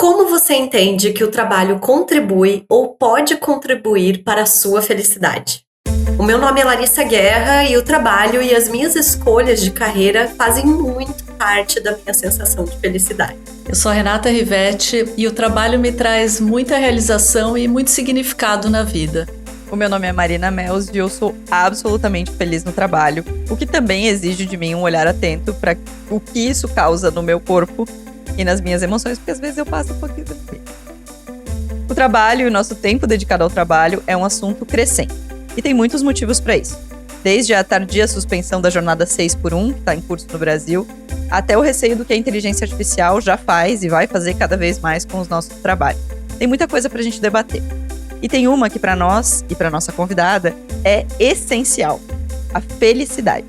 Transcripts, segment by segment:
Como você entende que o trabalho contribui ou pode contribuir para a sua felicidade? O meu nome é Larissa Guerra e o trabalho e as minhas escolhas de carreira fazem muito parte da minha sensação de felicidade. Eu sou a Renata Rivetti e o trabalho me traz muita realização e muito significado na vida. O meu nome é Marina Mels e eu sou absolutamente feliz no trabalho, o que também exige de mim um olhar atento para o que isso causa no meu corpo e nas minhas emoções, porque às vezes eu passo um pouquinho do limite. O trabalho e o nosso tempo dedicado ao trabalho é um assunto crescente e tem muitos motivos para isso. Desde a tardia suspensão da jornada 6x1, que está em curso no Brasil, até o receio do que a inteligência artificial já faz e vai fazer cada vez mais com os nossos trabalhos. Tem muita coisa para a gente debater. E tem uma que para nós e para nossa convidada é essencial: a felicidade.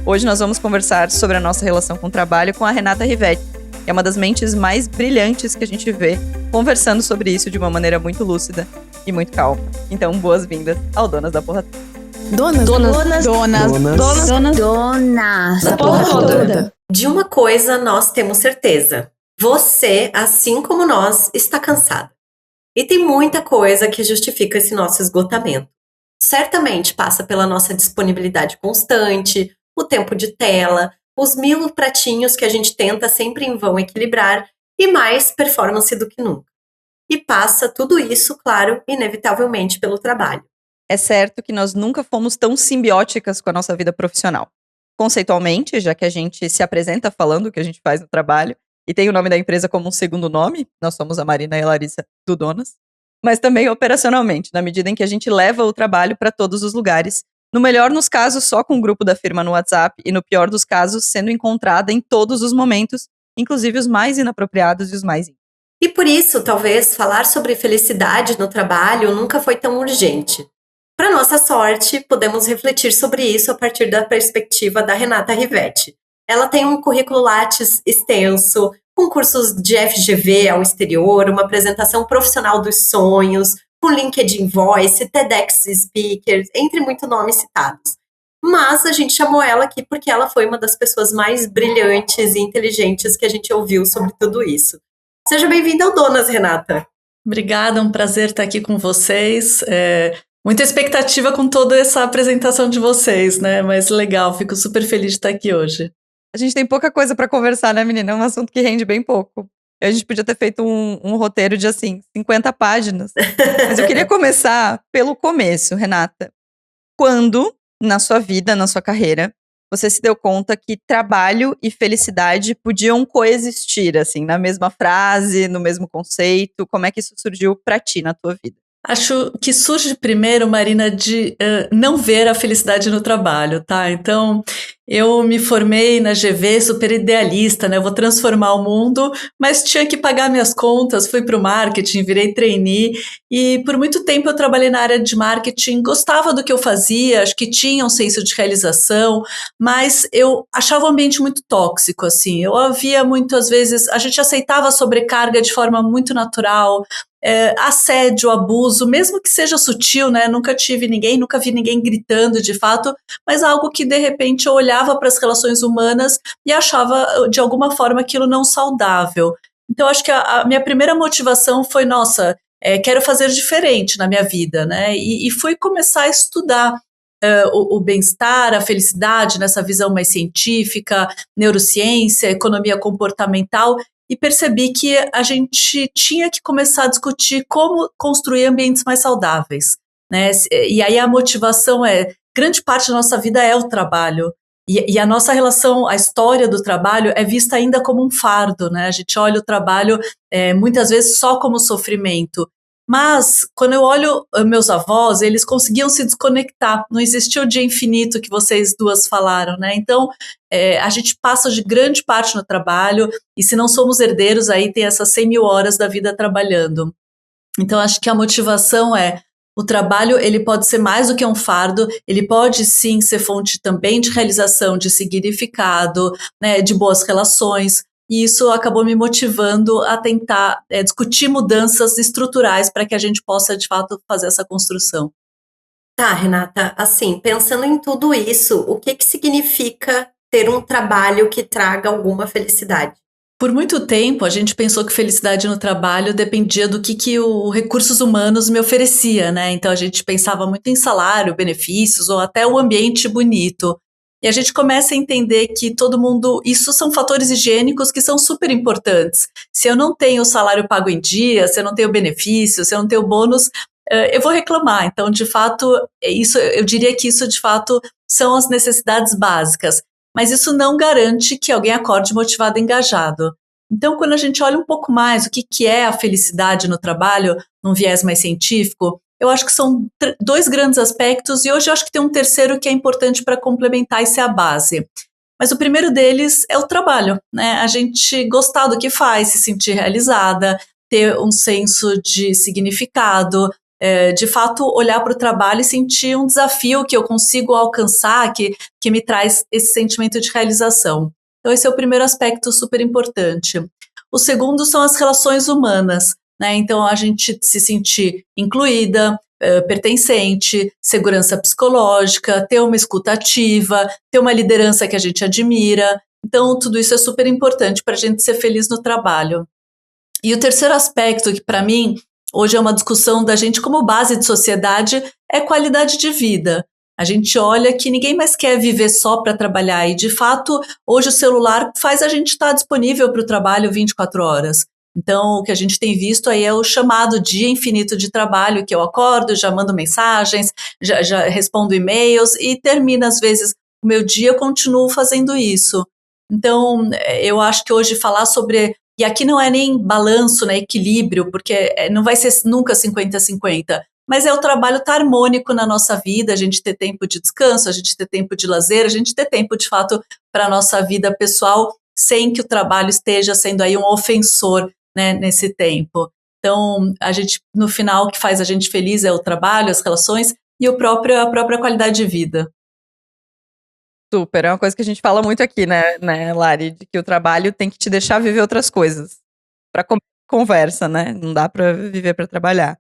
Hoje nós vamos conversar sobre a nossa relação com o trabalho com a Renata Rivetti, que é uma das mentes mais brilhantes que a gente vê conversando sobre isso de uma maneira muito lúcida e muito calma. Então, boas-vindas ao Donas da Porra Toda. Donas da Porra Toda. De uma coisa nós temos certeza: você, assim como nós, está cansada. E tem muita coisa que justifica esse nosso esgotamento. Certamente passa pela nossa disponibilidade constante, o tempo de tela, os 1000 pratinhos que a gente tenta sempre em vão equilibrar e mais performance do que nunca. E passa tudo isso, claro, inevitavelmente pelo trabalho. É certo que nós nunca fomos tão simbióticas com a nossa vida profissional. Conceitualmente, já que a gente se apresenta falando o que a gente faz no trabalho, e tem o nome da empresa como um segundo nome, nós somos a Marina e a Larissa do Donas, mas também operacionalmente, na medida em que a gente leva o trabalho para todos os lugares, no melhor dos casos só com o grupo da firma no WhatsApp e no pior dos casos sendo encontrada em todos os momentos, inclusive os mais inapropriados e os mais íntimos. E por isso, talvez, falar sobre felicidade no trabalho nunca foi tão urgente. Para nossa sorte, podemos refletir sobre isso a partir da perspectiva da Renata Rivetti. Ela tem um currículo Lattes extenso, com cursos de FGV ao exterior, uma apresentação profissional dos sonhos, com LinkedIn Voice, TEDx Speakers, entre muitos nomes citados. Mas a gente chamou ela aqui porque ela foi uma das pessoas mais brilhantes e inteligentes que a gente ouviu sobre tudo isso. Seja bem-vinda ao Donas, Renata. Obrigada, um prazer estar aqui com vocês. Muita expectativa com toda essa apresentação de vocês, né? Mas legal, fico super feliz de estar aqui hoje. A gente tem pouca coisa para conversar, né, menina? É um assunto que rende bem pouco. A gente podia ter feito um roteiro de, 50 páginas. Mas eu queria começar pelo começo, Renata. Quando, na sua vida, na sua carreira, você se deu conta que trabalho e felicidade podiam coexistir, assim, na mesma frase, no mesmo conceito? Como é que isso surgiu para ti na tua vida? Acho que surge primeiro, Marina, de não ver a felicidade no trabalho, tá? Então, eu me formei na GV super idealista, né? Eu vou transformar o mundo, mas tinha que pagar minhas contas, fui para o marketing, virei trainee e por muito tempo eu trabalhei na área de marketing, gostava do que eu fazia, acho que tinha um senso de realização, mas eu achava o ambiente muito tóxico, assim. Eu havia muitas vezes, a gente aceitava a sobrecarga de forma muito natural, assédio, abuso, mesmo que seja sutil, né? Nunca vi ninguém gritando de fato, mas algo que de repente eu olhava para as relações humanas e achava de alguma forma aquilo não saudável. Então acho que a minha primeira motivação foi, nossa, quero fazer diferente na minha vida, né? E fui começar a estudar o bem-estar, a felicidade nessa visão mais científica, neurociência, economia comportamental, e percebi que a gente tinha que começar a discutir como construir ambientes mais saudáveis, né? E aí a motivação grande parte da nossa vida é o trabalho, e a nossa relação, a história do trabalho é vista ainda como um fardo, né? A gente olha o trabalho muitas vezes só como sofrimento. Mas, quando eu olho meus avós, eles conseguiam se desconectar. Não existia o dia infinito que vocês duas falaram, né? Então, a gente passa de grande parte no trabalho, e se não somos herdeiros, aí tem essas 100.000 horas da vida trabalhando. Então, acho que a motivação o trabalho, ele pode ser mais do que um fardo, ele pode sim ser fonte também de realização, de significado, né, de boas relações. E isso acabou me motivando a tentar discutir mudanças estruturais para que a gente possa, de fato, fazer essa construção. Tá, Renata, assim, pensando em tudo isso, o que significa ter um trabalho que traga alguma felicidade? Por muito tempo, a gente pensou que felicidade no trabalho dependia do que o recursos humanos me oferecia, né? Então a gente pensava muito em salário, benefícios ou até o ambiente bonito. E a gente começa a entender que todo mundo, isso são fatores higiênicos que são super importantes. Se eu não tenho o salário pago em dia, se eu não tenho benefício, se eu não tenho bônus, eu vou reclamar. Então, de fato, isso, eu diria que isso, de fato, são as necessidades básicas. Mas isso não garante que alguém acorde motivado e engajado. Então, quando a gente olha um pouco mais o que é a felicidade no trabalho, num viés mais científico, eu acho que são dois grandes aspectos e hoje eu acho que tem um terceiro que é importante para complementar e ser a base. Mas o primeiro deles é o trabalho, né? A gente gostar do que faz, se sentir realizada, ter um senso de significado, de fato olhar para o trabalho e sentir um desafio que eu consigo alcançar, que me traz esse sentimento de realização. Então esse é o primeiro aspecto super importante. O segundo são as relações humanas, né? Então a gente se sentir incluída, pertencente, segurança psicológica, ter uma escuta ativa, ter uma liderança que a gente admira. Então tudo isso é super importante para a gente ser feliz no trabalho. E o terceiro aspecto, que para mim hoje é uma discussão da gente como base de sociedade, é qualidade de vida. A gente olha que ninguém mais quer viver só para trabalhar e, de fato, hoje o celular faz a gente estar disponível para o trabalho 24 horas. Então, o que a gente tem visto aí é o chamado dia infinito de trabalho, que eu acordo, já mando mensagens, já respondo e-mails e termina, às vezes, o meu dia, eu continuo fazendo isso. Então, eu acho que hoje falar sobre... E aqui não é nem balanço, né, equilíbrio, porque não vai ser nunca 50-50, mas é o trabalho estar harmônico na nossa vida, a gente ter tempo de descanso, a gente ter tempo de lazer, a gente ter tempo, de fato, para a nossa vida pessoal, sem que o trabalho esteja sendo aí um ofensor, né, nesse tempo. Então, a gente, no final, o que faz a gente feliz é o trabalho, as relações e a própria qualidade de vida. Super, é uma coisa que a gente fala muito aqui, né, Lari, de que o trabalho tem que te deixar viver outras coisas. Pra conversa, né? Não dá pra viver pra trabalhar.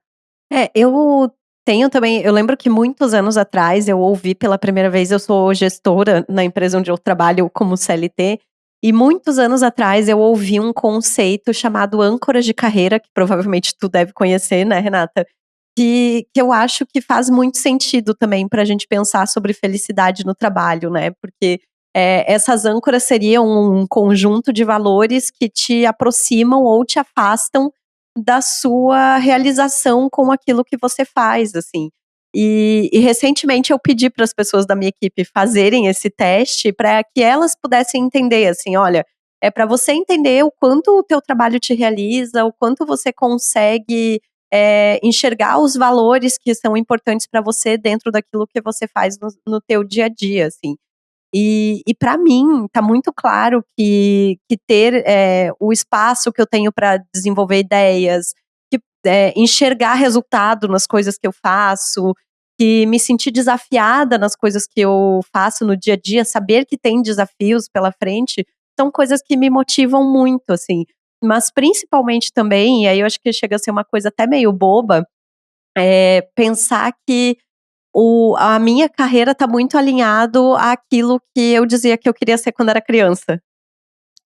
Eu tenho também, eu lembro que muitos anos atrás eu ouvi pela primeira vez, eu sou gestora na empresa onde eu trabalho como CLT, e muitos anos atrás eu ouvi um conceito chamado âncora de carreira, que provavelmente tu deve conhecer, né, Renata? Que eu acho que faz muito sentido também para a gente pensar sobre felicidade no trabalho, né? Porque essas âncoras seriam um conjunto de valores que te aproximam ou te afastam da sua realização com aquilo que você faz, assim. E recentemente eu pedi para as pessoas da minha equipe fazerem esse teste para que elas pudessem entender, assim, olha, é para você entender o quanto o teu trabalho te realiza, o quanto você consegue enxergar os valores que são importantes para você dentro daquilo que você faz no teu dia a dia, assim. E para mim, tá muito claro que ter o espaço que eu tenho para desenvolver ideias, que, enxergar resultado nas coisas que eu faço, que me sentir desafiada nas coisas que eu faço no dia a dia, saber que tem desafios pela frente, são coisas que me motivam muito, assim. Mas principalmente também, e aí eu acho que chega a ser uma coisa até meio boba, pensar que a minha carreira está muito alinhado àquilo que eu dizia que eu queria ser quando era criança.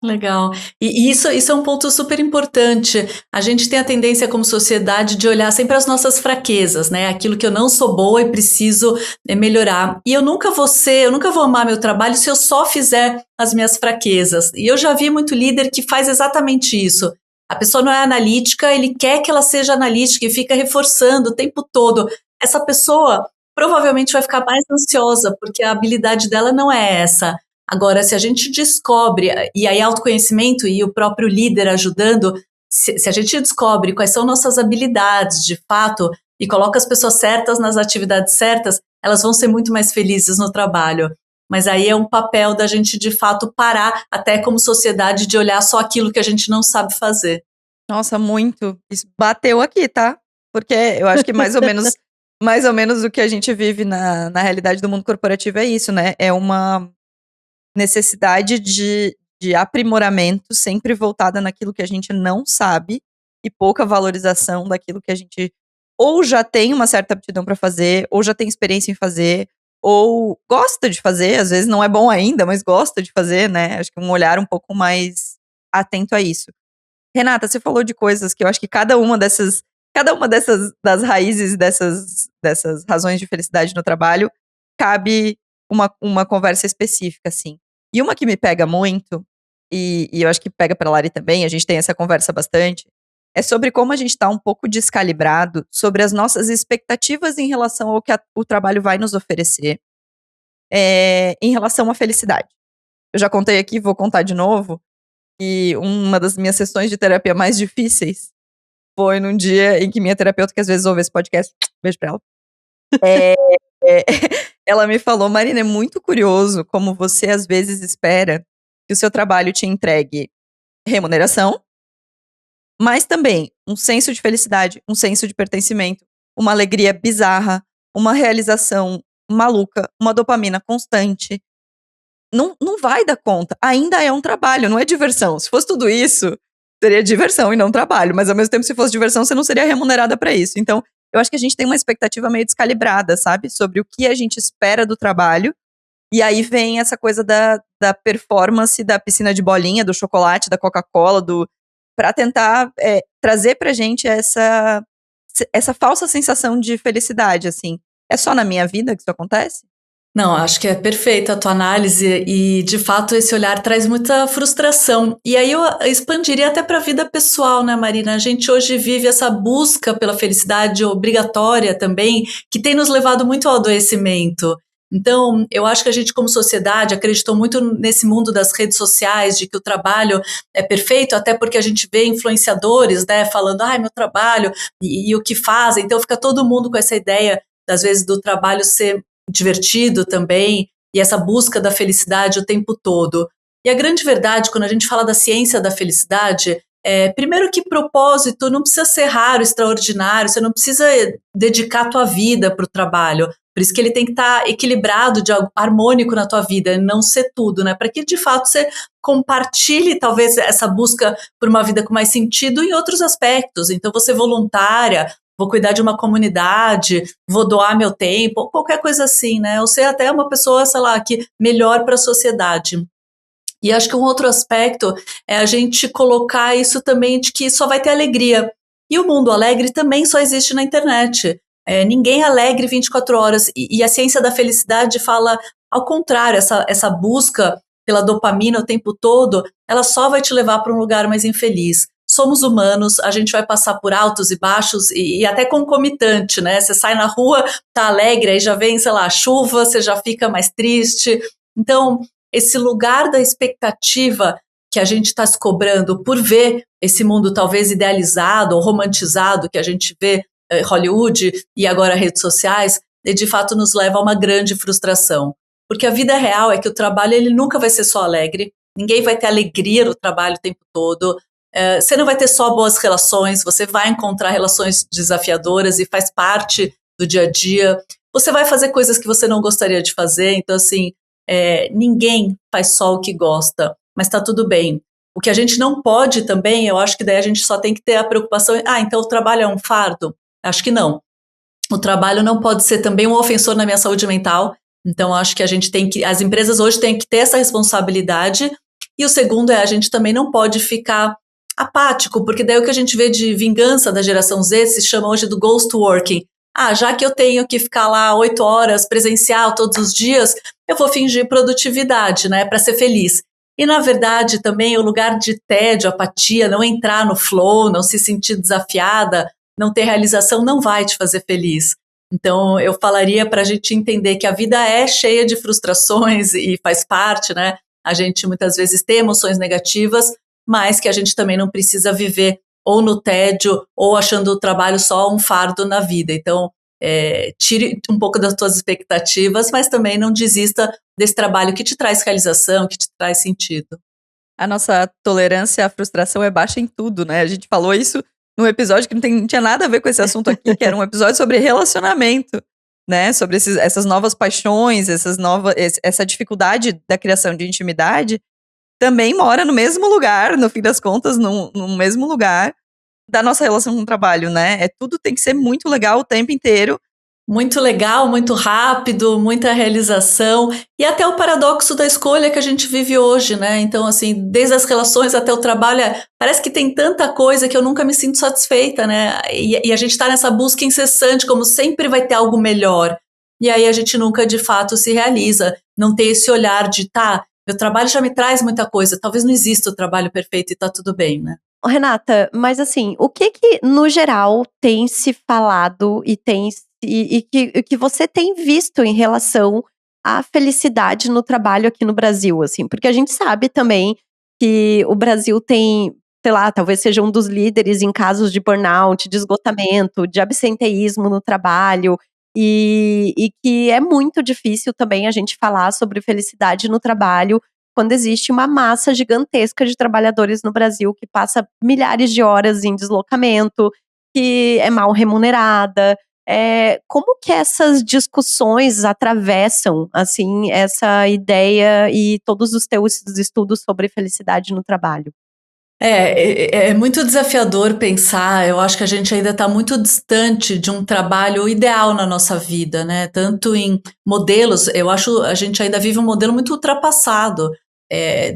Legal. E isso é um ponto super importante. A gente tem a tendência como sociedade de olhar sempre as nossas fraquezas, né? Aquilo que eu não sou boa e preciso melhorar. E eu nunca vou amar meu trabalho se eu só fizer as minhas fraquezas. E eu já vi muito líder que faz exatamente isso. A pessoa não é analítica, ele quer que ela seja analítica e fica reforçando o tempo todo. Essa pessoa provavelmente vai ficar mais ansiosa, porque a habilidade dela não é essa. Agora, se a gente descobre, e aí autoconhecimento e o próprio líder ajudando, se a gente descobre quais são nossas habilidades de fato e coloca as pessoas certas nas atividades certas, elas vão ser muito mais felizes no trabalho. Mas aí é um papel da gente de fato parar, até como sociedade, de olhar só aquilo que a gente não sabe fazer. Nossa, muito. Isso bateu aqui, tá? Porque eu acho que mais ou menos o que a gente vive na realidade do mundo corporativo é isso, né? É uma necessidade de aprimoramento sempre voltada naquilo que a gente não sabe e pouca valorização daquilo que a gente ou já tem uma certa aptidão para fazer, ou já tem experiência em fazer, ou gosta de fazer, às vezes não é bom ainda, mas gosta de fazer, né? Acho que um olhar um pouco mais atento a isso. Renata, você falou de coisas que eu acho que cada uma dessas das raízes dessas razões de felicidade no trabalho cabe uma conversa específica, assim. E uma que me pega muito, e eu acho que pega pra Lari também, a gente tem essa conversa bastante, é sobre como a gente tá um pouco descalibrado sobre as nossas expectativas em relação ao que o trabalho vai nos oferecer, em relação à felicidade. Eu já contei aqui, vou contar de novo, que uma das minhas sessões de terapia mais difíceis foi num dia em que minha terapeuta, que às vezes ouve esse podcast, beijo pra ela, ela me falou: Marina, é muito curioso como você às vezes espera que o seu trabalho te entregue remuneração, mas também um senso de felicidade, um senso de pertencimento, uma alegria bizarra, uma realização maluca, uma dopamina constante. Não vai dar conta. Ainda é um trabalho, não é diversão. Se fosse tudo isso, seria diversão e não trabalho. Mas ao mesmo tempo, se fosse diversão, você não seria remunerada pra isso. Então, eu acho que a gente tem uma expectativa meio descalibrada, sabe? Sobre o que a gente espera do trabalho. E aí vem essa coisa da performance, da piscina de bolinha, do chocolate, da Coca-Cola, pra tentar trazer pra gente essa falsa sensação de felicidade, assim. É só na minha vida que isso acontece? Não, acho que é perfeita a tua análise e, de fato, esse olhar traz muita frustração. E aí eu expandiria até para a vida pessoal, né, Marina? A gente hoje vive essa busca pela felicidade obrigatória também, que tem nos levado muito ao adoecimento. Então, eu acho que a gente, como sociedade, acreditou muito nesse mundo das redes sociais, de que o trabalho é perfeito, até porque a gente vê influenciadores, né, falando, meu trabalho, e o que fazem. Então, fica todo mundo com essa ideia, às vezes, do trabalho ser divertido também, e essa busca da felicidade o tempo todo. E a grande verdade, quando a gente fala da ciência da felicidade, primeiro que propósito não precisa ser raro, extraordinário, você não precisa dedicar a tua vida para o trabalho, por isso que ele tem que estar equilibrado, harmônico na tua vida, não ser tudo, né? Para que de fato você compartilhe talvez essa busca por uma vida com mais sentido em outros aspectos. Então você voluntária, vou cuidar de uma comunidade, vou doar meu tempo, ou qualquer coisa assim, né? Ou ser até uma pessoa, sei lá, que melhor para a sociedade. E acho que um outro aspecto é a gente colocar isso também de que só vai ter alegria. E o mundo alegre também só existe na internet. Ninguém é alegre 24 horas. E a ciência da felicidade fala ao contrário, essa busca pela dopamina o tempo todo, ela só vai te levar para um lugar mais infeliz. Somos humanos, a gente vai passar por altos e baixos e até concomitante, né? Você sai na rua, tá alegre, aí já vem, sei lá, a chuva, você já fica mais triste. Então, esse lugar da expectativa que a gente está se cobrando por ver esse mundo talvez idealizado ou romantizado que a gente vê Hollywood e agora redes sociais, de fato nos leva a uma grande frustração. Porque a vida real é que o trabalho ele nunca vai ser só alegre, ninguém vai ter alegria no trabalho o tempo todo. Você não vai ter só boas relações, você vai encontrar relações desafiadoras e faz parte do dia a dia. Você vai fazer coisas que você não gostaria de fazer, então assim, ninguém faz só o que gosta, mas tá tudo bem. O que a gente não pode também, eu acho que daí a gente só tem que ter a preocupação, então o trabalho é um fardo? Acho que não. O trabalho não pode ser também um ofensor na minha saúde mental, então acho que as empresas hoje têm que ter essa responsabilidade, e o segundo a gente também não pode ficar apático, porque daí o que a gente vê de vingança da geração Z se chama hoje do ghost working. Já que eu tenho que ficar lá 8 horas presencial todos os dias, eu vou fingir produtividade, né, para ser feliz. E na verdade também o lugar de tédio, apatia, não entrar no flow, não se sentir desafiada, não ter realização não vai te fazer feliz. Então eu falaria para a gente entender que a vida é cheia de frustrações e faz parte, né? A gente muitas vezes tem emoções negativas, mas que a gente também não precisa viver ou no tédio ou achando o trabalho só um fardo na vida. Então, tire um pouco das suas expectativas, mas também não desista desse trabalho que te traz realização, que te traz sentido. A nossa tolerância à frustração é baixa em tudo, né? A gente falou isso num episódio que não tinha nada a ver com esse assunto aqui, que era um episódio sobre relacionamento, né? Sobre essas novas paixões, essa dificuldade da criação de intimidade, também mora no mesmo lugar, no fim das contas, no mesmo lugar da nossa relação com o trabalho, né? Tudo tem que ser muito legal o tempo inteiro, muito legal, muito rápido, muita realização e até o paradoxo da escolha que a gente vive hoje, né? Então, assim, desde as relações até o trabalho, parece que tem tanta coisa que eu nunca me sinto satisfeita, né? E a gente está nessa busca incessante, como sempre vai ter algo melhor. E aí a gente nunca, de fato, se realiza. Não tem esse olhar de, meu trabalho já me traz muita coisa, talvez não exista o trabalho perfeito e tá tudo bem, né? Renata, mas assim, o que no geral tem se falado e que você tem visto em relação à felicidade no trabalho aqui no Brasil, assim? Porque a gente sabe também que o Brasil tem, sei lá, talvez seja um dos líderes em casos de burnout, de esgotamento, de absenteísmo no trabalho, e que é muito difícil também a gente falar sobre felicidade no trabalho quando existe uma massa gigantesca de trabalhadores no Brasil que passa milhares de horas em deslocamento, que é mal remunerada. Como que essas discussões atravessam, assim, essa ideia e todos os teus estudos sobre felicidade no trabalho? É muito desafiador pensar, eu acho que a gente ainda está muito distante de um trabalho ideal na nossa vida, né? Tanto em modelos, eu acho a gente ainda vive um modelo muito ultrapassado.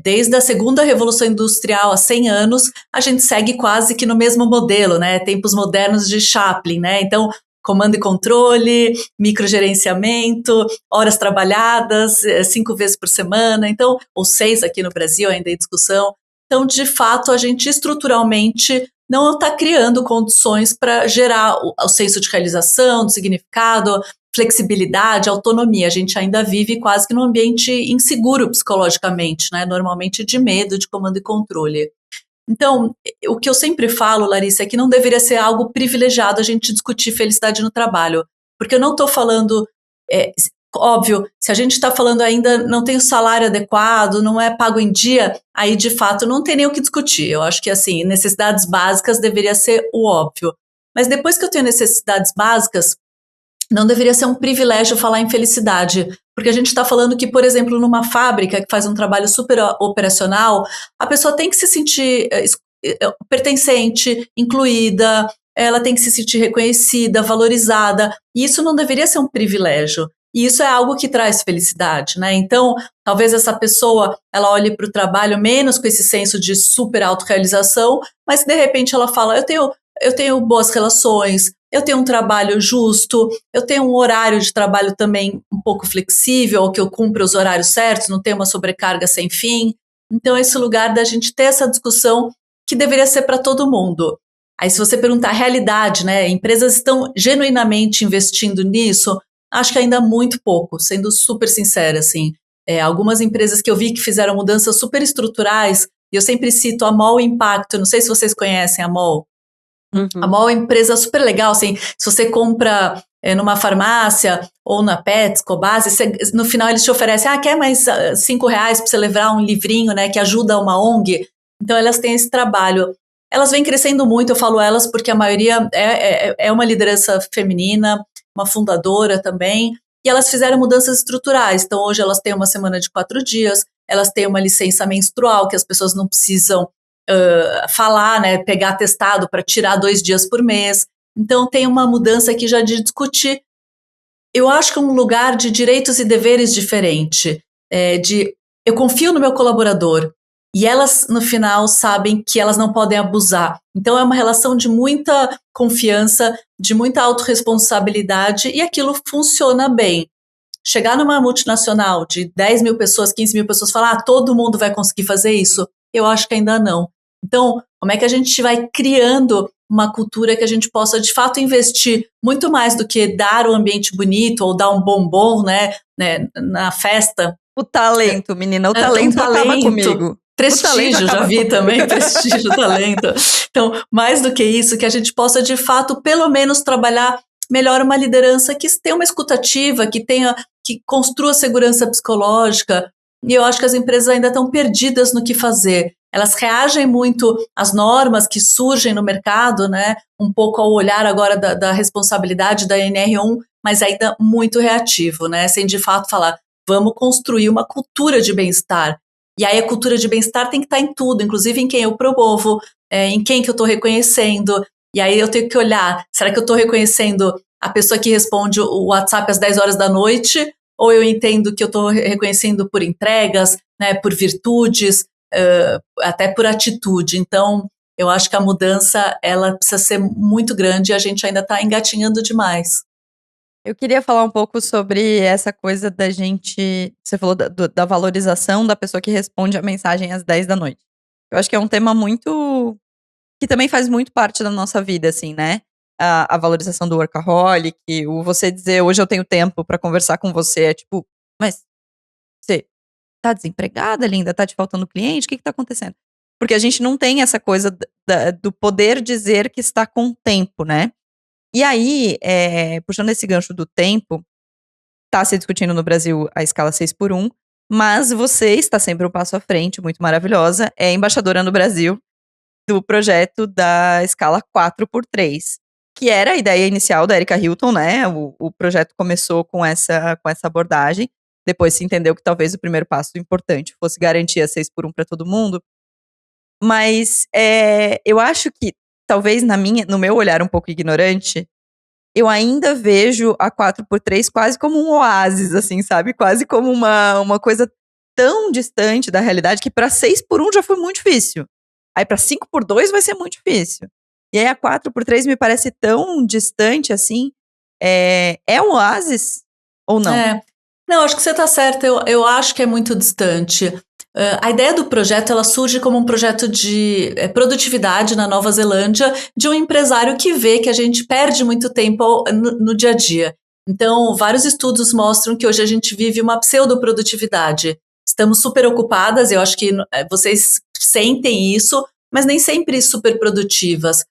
Desde a segunda Revolução Industrial há 100 anos, a gente segue quase que no mesmo modelo, né? Tempos modernos de Chaplin, né? Então, comando e controle, microgerenciamento, horas trabalhadas, 5 vezes por semana, então, ou 6 aqui no Brasil, ainda em discussão. Então, de fato, a gente estruturalmente não está criando condições para gerar o senso de realização, de significado, flexibilidade, autonomia. A gente ainda vive quase que num ambiente inseguro psicologicamente, né? Normalmente de medo, de comando e controle. Então, o que eu sempre falo, Larissa, é que não deveria ser algo privilegiado a gente discutir felicidade no trabalho, porque eu não estou falando, óbvio, se a gente está falando ainda não tem o salário adequado, não é pago em dia, aí de fato não tem nem o que discutir. Eu acho que assim, necessidades básicas deveria ser o óbvio. Mas depois que eu tenho necessidades básicas, não deveria ser um privilégio falar em felicidade, porque a gente está falando que, por exemplo, numa fábrica que faz um trabalho super operacional, a pessoa tem que se sentir pertencente, incluída, ela tem que se sentir reconhecida, valorizada, e isso não deveria ser um privilégio. E isso é algo que traz felicidade, né? Então, talvez essa pessoa, ela olhe para o trabalho menos com esse senso de super autorrealização, mas de repente ela fala, eu tenho boas relações, eu tenho um trabalho justo, eu tenho um horário de trabalho também um pouco flexível, que eu cumpra os horários certos, não tenho uma sobrecarga sem fim. Então, esse lugar da gente ter essa discussão que deveria ser para todo mundo. Aí, se você perguntar a realidade, né, empresas estão genuinamente investindo nisso? Acho que ainda muito pouco, sendo super sincera, assim. Algumas empresas que eu vi que fizeram mudanças super estruturais, e eu sempre cito a MOL Impacto, não sei se vocês conhecem a MOL. Uhum. A MOL é uma empresa super legal, assim, se você compra numa farmácia ou na Pets, Cobase, no final eles te oferecem, quer mais R$5 para você levar um livrinho, né, que ajuda uma ONG? Então elas têm esse trabalho. Elas vêm crescendo muito, eu falo elas porque a maioria é uma liderança feminina, uma fundadora também, e elas fizeram mudanças estruturais. Então hoje elas têm uma semana de 4 dias, elas têm uma licença menstrual, que as pessoas não precisam falar, né, pegar atestado para tirar 2 dias por mês. Então tem uma mudança aqui já de discutir. Eu acho que é um lugar de direitos e deveres diferente. Eu confio no meu colaborador e elas no final sabem que elas não podem abusar. Então é uma relação de muita confiança, de muita autorresponsabilidade e aquilo funciona bem. Chegar numa multinacional de 10 mil pessoas, 15 mil pessoas, falar todo mundo vai conseguir fazer isso, eu acho que ainda não. Então, como é que a gente vai criando uma cultura que a gente possa, de fato, investir muito mais do que dar um ambiente bonito ou dar um bombom, né na festa? O talento, menina, o talento acaba comigo. Prestígio, já vi também, prestígio, talento. Então, mais do que isso, que a gente possa, de fato, pelo menos trabalhar melhor uma liderança que tenha uma escutativa, que construa segurança psicológica. E eu acho que as empresas ainda estão perdidas no que fazer. Elas reagem muito às normas que surgem no mercado, né? Um pouco ao olhar agora da responsabilidade da NR1, mas ainda muito reativo, né? Sem de fato falar, vamos construir uma cultura de bem-estar. E aí a cultura de bem-estar tem que estar em tudo, inclusive em quem eu promovo, em quem que eu estou reconhecendo. E aí eu tenho que olhar, será que eu estou reconhecendo a pessoa que responde o WhatsApp às 10 horas da noite, ou eu entendo que eu estou reconhecendo por entregas, né, por virtudes, até por atitude. Então, eu acho que a mudança, ela precisa ser muito grande e a gente ainda está engatinhando demais. Eu queria falar um pouco sobre essa coisa da gente. Você falou da valorização da pessoa que responde a mensagem às 10 da noite. Eu acho que é um tema muito. Que também faz muito parte da nossa vida, assim, né? A valorização do workaholic, o você dizer hoje eu tenho tempo pra conversar com você, é tipo, mas você tá desempregada, linda? Tá te faltando cliente? O que tá acontecendo? Porque a gente não tem essa coisa do poder dizer que está com tempo, né? E aí, puxando esse gancho do tempo, tá se discutindo no Brasil a escala 6x1, mas você está sempre um passo à frente, muito maravilhosa, é embaixadora no Brasil do projeto da escala 4x3, que era a ideia inicial da Erika Hilton, né? O projeto começou com essa abordagem, depois se entendeu que talvez o primeiro passo importante fosse garantir a 6x1 para todo mundo, mas eu acho que talvez no meu olhar um pouco ignorante, eu ainda vejo a 4x3 quase como um oásis, assim, sabe? Quase como uma coisa tão distante da realidade que para 6x1 já foi muito difícil. Aí para 5x2 vai ser muito difícil. E aí a 4x3 me parece tão distante assim. É um oásis ou não? Não, acho que você está certa. Eu acho que é muito distante. A ideia do projeto, ela surge como um projeto de produtividade na Nova Zelândia, de um empresário que vê que a gente perde muito tempo no dia a dia. Então, vários estudos mostram que hoje a gente vive uma pseudoprodutividade. Estamos super ocupadas, eu acho que vocês sentem isso, mas nem sempre super produtivas.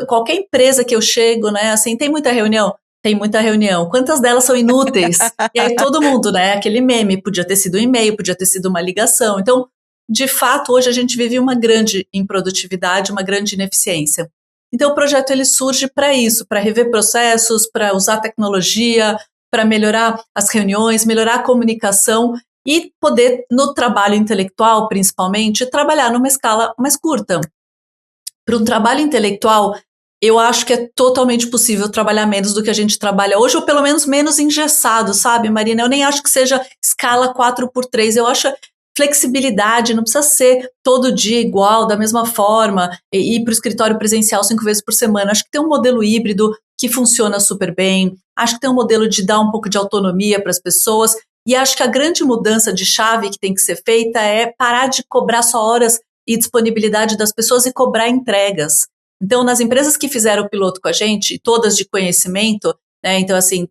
Qualquer empresa que eu chego, né, assim, tem muita reunião. Tem muita reunião. Quantas delas são inúteis? E aí todo mundo, né? Aquele meme, podia ter sido um e-mail, podia ter sido uma ligação. Então, de fato, hoje a gente vive uma grande improdutividade, uma grande ineficiência. Então, o projeto ele surge para isso, para rever processos, para usar tecnologia, para melhorar as reuniões, melhorar a comunicação e poder, no trabalho intelectual, principalmente, trabalhar numa escala mais curta. Para um trabalho intelectual, eu acho que é totalmente possível trabalhar menos do que a gente trabalha hoje, ou pelo menos menos engessado, sabe, Marina? Eu nem acho que seja escala 4x3, eu acho flexibilidade, não precisa ser todo dia igual, da mesma forma, e ir para o escritório presencial 5 vezes por semana. Acho que tem um modelo híbrido que funciona super bem, acho que tem um modelo de dar um pouco de autonomia para as pessoas, e acho que a grande mudança de chave que tem que ser feita é parar de cobrar só horas e disponibilidade das pessoas e cobrar entregas. Então, nas empresas que fizeram o piloto com a gente, todas de conhecimento, né, então assim,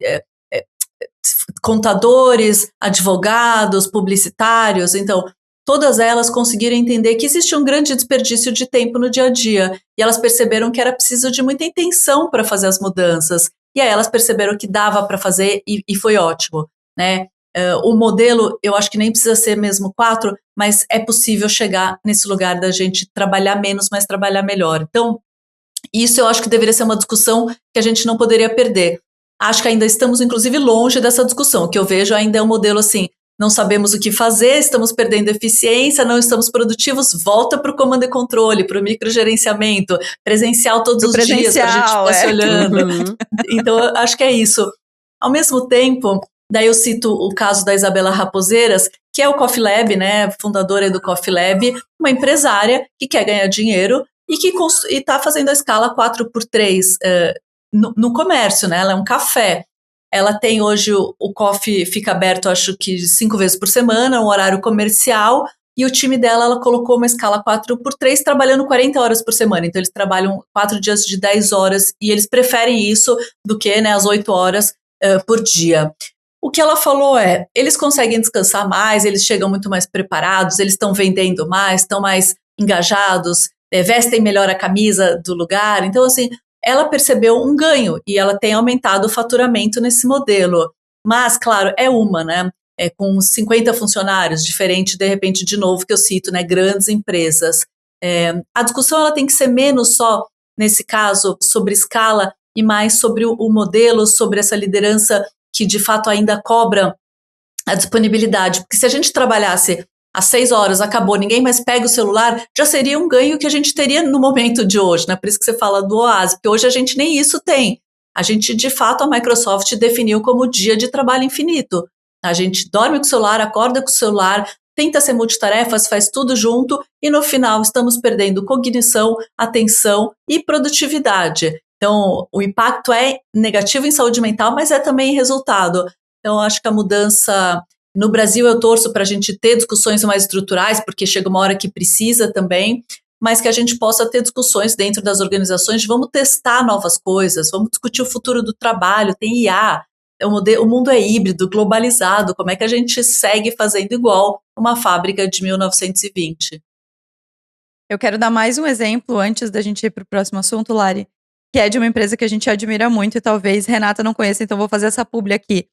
contadores, advogados, publicitários, então, todas elas conseguiram entender que existe um grande desperdício de tempo no dia a dia, e elas perceberam que era preciso de muita intenção para fazer as mudanças, e aí elas perceberam que dava para fazer e foi ótimo, né? O modelo, eu acho que nem precisa ser mesmo 4, mas é possível chegar nesse lugar da gente trabalhar menos, mas trabalhar melhor. Então, isso eu acho que deveria ser uma discussão que a gente não poderia perder. Acho que ainda estamos, inclusive, longe dessa discussão. O que eu vejo ainda é um modelo assim, não sabemos o que fazer, estamos perdendo eficiência, não estamos produtivos, volta para o comando e controle, para o microgerenciamento, presencial todos os dias, para a gente estar se olhando. Uhum. Então, eu acho que é isso. Ao mesmo tempo, daí eu cito o caso da Isabela Raposeiras, que é o Coffee Lab, né, fundadora do Coffee Lab, uma empresária que quer ganhar dinheiro e que está fazendo a escala 4x3 no comércio, né? Ela é um café. Ela tem hoje o coffee fica aberto, acho que 5 vezes por semana, um horário comercial, e o time dela, ela colocou uma escala 4x3 trabalhando 40 horas por semana. Então, eles trabalham 4 dias de 10 horas e eles preferem isso do que, né, as 8 horas por dia. O que ela falou eles conseguem descansar mais, eles chegam muito mais preparados, eles estão vendendo mais, estão mais engajados, vestem melhor a camisa do lugar. Então, assim, ela percebeu um ganho e ela tem aumentado o faturamento nesse modelo. Mas, claro, né? Com 50 funcionários, diferente, de repente, de novo, que eu cito, né? Grandes empresas. A discussão ela tem que ser menos só, nesse caso, sobre escala e mais sobre o modelo, sobre essa liderança que, de fato, ainda cobra a disponibilidade. Porque se a gente trabalhasse às 6 horas, acabou, ninguém mais pega o celular, já seria um ganho que a gente teria no momento de hoje, né? Por isso que você fala do oásis, porque hoje a gente nem isso tem. de fato, a Microsoft definiu como dia de trabalho infinito. A gente dorme com o celular, acorda com o celular, tenta ser multitarefas, faz tudo junto e no final estamos perdendo cognição, atenção e produtividade. Então, o impacto é negativo em saúde mental, mas é também em resultado. Então, acho que a mudança... No Brasil, eu torço para a gente ter discussões mais estruturais, porque chega uma hora que precisa também, mas que a gente possa ter discussões dentro das organizações de vamos testar novas coisas, vamos discutir o futuro do trabalho, tem IA, o mundo é híbrido, globalizado, como é que a gente segue fazendo igual uma fábrica de 1920? Eu quero dar mais um exemplo antes da gente ir para o próximo assunto, Lari, que é de uma empresa que a gente admira muito e talvez Renata não conheça, então vou fazer essa publi aqui.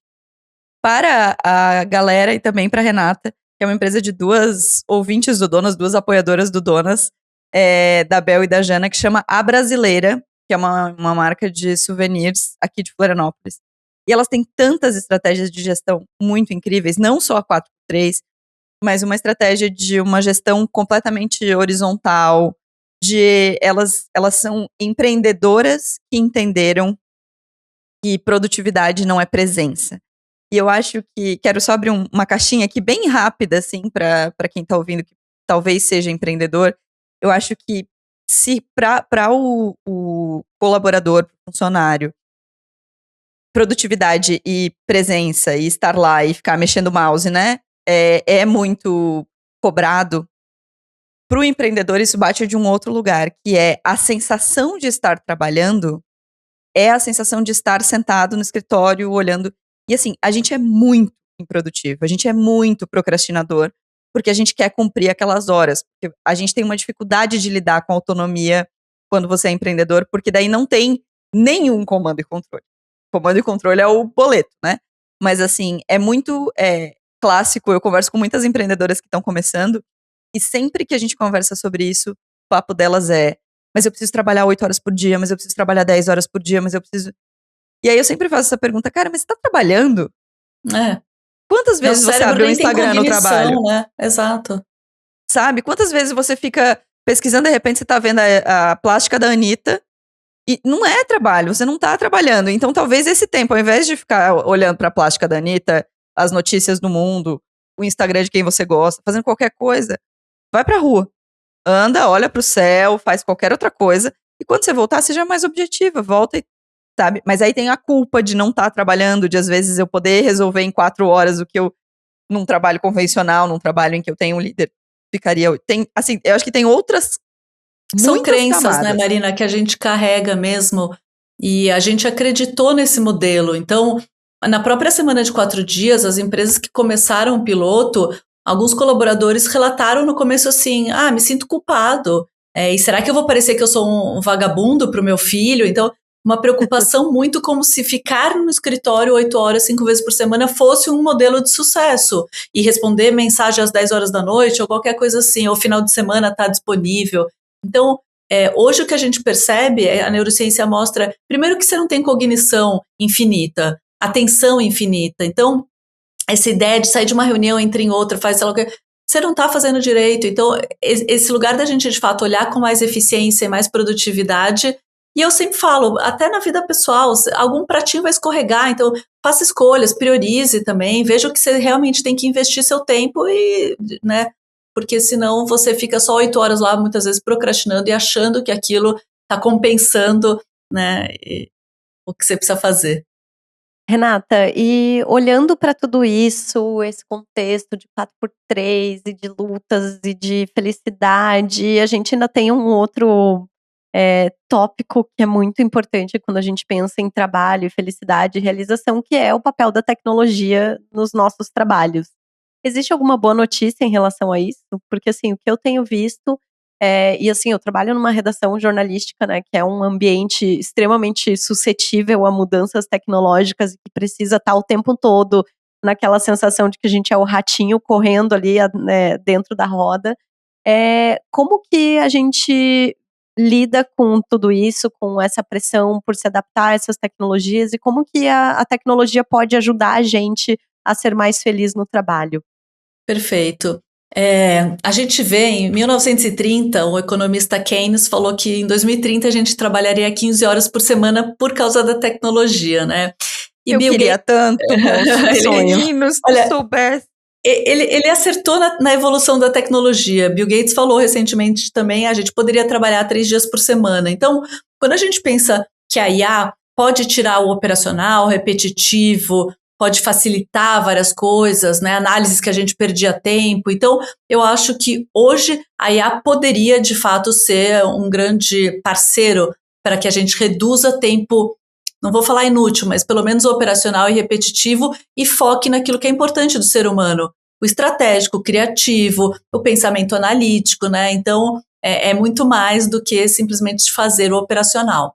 Para a galera e também para a Renata, que é uma empresa de 2 ouvintes do Donas, 2 apoiadoras do Donas, da Bel e da Jana, que chama A Brasileira, que é uma marca de souvenirs aqui de Florianópolis. E elas têm tantas estratégias de gestão muito incríveis, não só a 4x3, mas uma estratégia de uma gestão completamente horizontal, elas são empreendedoras que entenderam que produtividade não é presença. E eu acho que quero só abrir uma caixinha aqui bem rápida, assim, para quem está ouvindo, que talvez seja empreendedor. Eu acho que se para o colaborador, funcionário, produtividade e presença e estar lá e ficar mexendo o mouse, né, é muito cobrado, para o empreendedor isso bate de um outro lugar, que é a sensação de estar trabalhando, é a sensação de estar sentado no escritório olhando. E assim, a gente é muito improdutivo, a gente é muito procrastinador, porque a gente quer cumprir aquelas horas. Porque a gente tem uma dificuldade de lidar com a autonomia quando você é empreendedor, porque daí não tem nenhum comando e controle. Comando e controle é o boleto, né? Mas assim, é muito clássico, eu converso com muitas empreendedoras que estão começando, e sempre que a gente conversa sobre isso, o papo delas mas eu preciso trabalhar 8 horas por dia, mas eu preciso trabalhar 10 horas por dia, mas eu preciso... E aí eu sempre faço essa pergunta, cara, mas você tá trabalhando? Quantas vezes você abre o Instagram no trabalho? Né? Exato. Sabe? Quantas vezes você fica pesquisando, de repente você tá vendo a plástica da Anitta, e não é trabalho, você não tá trabalhando. Então talvez esse tempo, ao invés de ficar olhando pra plástica da Anitta, as notícias do mundo, o Instagram de quem você gosta, fazendo qualquer coisa, vai pra rua. Anda, olha pro céu, faz qualquer outra coisa, e quando você voltar, seja mais objetiva, volta e sabe? Mas aí tem a culpa de não estar trabalhando, de às vezes eu poder resolver em 4 horas o que eu, num trabalho convencional, num trabalho em que eu tenho um líder, ficaria... Assim, eu acho que tem outras... São crenças, camadas, né, Marina, que a gente carrega mesmo, e a gente acreditou nesse modelo. Então, na própria semana de 4 dias, as empresas que começaram o piloto, alguns colaboradores relataram no começo assim, me sinto culpado, e será que eu vou parecer que eu sou um vagabundo para o meu filho? Então, uma preocupação muito como se ficar no escritório 8 horas, 5 vezes por semana fosse um modelo de sucesso. E responder mensagem às 10 horas da noite ou qualquer coisa assim, ou final de semana está disponível. Então, hoje o que a gente percebe, a neurociência mostra, primeiro que você não tem cognição infinita, atenção infinita. Então, essa ideia de sair de uma reunião, entrar em outra, faz sei lá o que, você não está fazendo direito. Então, esse lugar da gente, de fato, olhar com mais eficiência e mais produtividade. E eu sempre falo, até na vida pessoal, algum pratinho vai escorregar, então faça escolhas, priorize também, veja o que você realmente tem que investir seu tempo e, né, porque senão você fica só 8 horas lá, muitas vezes procrastinando e achando que aquilo está compensando, né, o que você precisa fazer. Renata, e olhando para tudo isso, esse contexto de 4x3 e de lutas e de felicidade, a gente ainda tem um outro tópico que é muito importante quando a gente pensa em trabalho, felicidade e realização, que é o papel da tecnologia nos nossos trabalhos. Existe alguma boa notícia em relação a isso? Porque assim, o que eu tenho visto, e assim, eu trabalho numa redação jornalística, né, que é um ambiente extremamente suscetível a mudanças tecnológicas e que precisa estar o tempo todo naquela sensação de que a gente é o ratinho correndo ali, né, dentro da roda. Como que a gente lida com tudo isso, com essa pressão por se adaptar a essas tecnologias e como que a tecnologia pode ajudar a gente a ser mais feliz no trabalho? Perfeito. A gente vê, em 1930, o economista Keynes falou que em 2030 a gente trabalharia 15 horas por semana por causa da tecnologia, né? E Eu Bill queria tanto, moço. Ele- Meninos, se Olha, soubesse. ele acertou na evolução da tecnologia. Bill Gates falou recentemente também, a gente poderia trabalhar 3 dias por semana. Então, quando a gente pensa que a IA pode tirar o operacional, repetitivo, pode facilitar várias coisas, né? Análises que a gente perdia tempo. Então, eu acho que hoje a IA poderia, de fato, ser um grande parceiro para que a gente reduza tempo, não vou falar inútil, mas pelo menos operacional e repetitivo, e foque naquilo que é importante do ser humano. O estratégico, o criativo, o pensamento analítico, né? Então, é muito mais do que simplesmente fazer o operacional.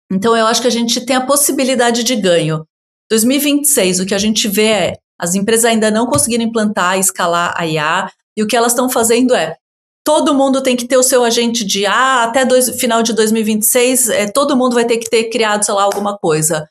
Então, eu acho que a gente tem a possibilidade de ganho. 2026, o que a gente vê é as empresas ainda não conseguiram implantar e escalar a IA, e o que elas estão fazendo é todo mundo tem que ter o seu agente de IA, até final de 2026, todo mundo vai ter que ter criado, sei lá, alguma coisa.